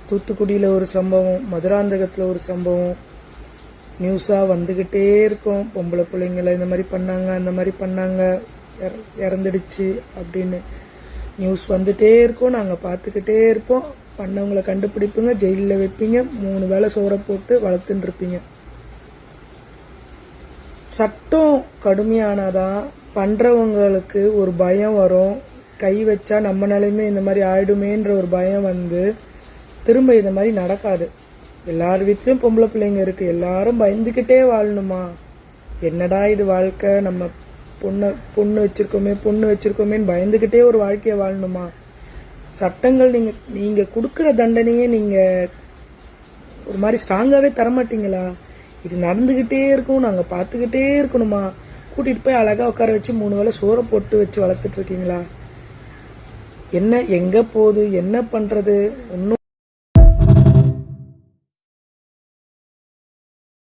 தூத்துக்குடியில் ஒரு சம்பவம், மதுராந்தகத்தில் ஒரு சம்பவம் நியூஸாக வந்துக்கிட்டே இருக்கும். பொம்பளை பிள்ளைங்களை இந்த மாதிரி பண்ணாங்க, அந்த மாதிரி பண்ணாங்க, இறந்துடுச்சு அப்படின்னு நியூஸ் வந்துட்டே இருக்கும். நாங்கள் பார்த்துக்கிட்டே இருப்போம். பண்ணவங்களை கண்டுபிடிப்புங்க, ஜெயிலில் வைப்பீங்க, 3 வேளை சோறை போட்டு வளர்த்துட்டு இருப்பீங்க. சட்டம் கடுமையானாதான் பண்றவங்களுக்கு ஒரு பயம் வரும். கை வச்சா நம்ம நிலைமை இந்த மாதிரி ஆயிடுமேன்ற ஒரு பயம் வந்து திரும்ப இந்த மாதிரி நடக்காது. எல்லார் வீட்லயும் பொம்பளை பிள்ளைங்க இருக்கு. எல்லாரும் பயந்துகிட்டே வாழணுமா? என்னடா இது வாழ்க்கை, நம்ம பொண்ணு வச்சிருக்கோமேன்னு பயந்துகிட்டே ஒரு வாழ்க்கைய வாழணுமா? சட்டங்கள் நீங்க கொடுக்கற தண்டனையே நீங்க ஒரு மாதிரி ஸ்ட்ராங்காவே தரமாட்டீங்களா? இது நடந்துகிட்டே இருக்கும், நாங்க பாத்துக்கிட்டே இருக்கணுமா? கூட்டிட்டு போய் அழகா உட்கார வச்சு 3 வேளை சோறை போட்டு வச்சு வளர்த்துட்டு இருக்கீங்களா? என்ன எங்க போகுது, என்ன பண்றது? ஒன்னும்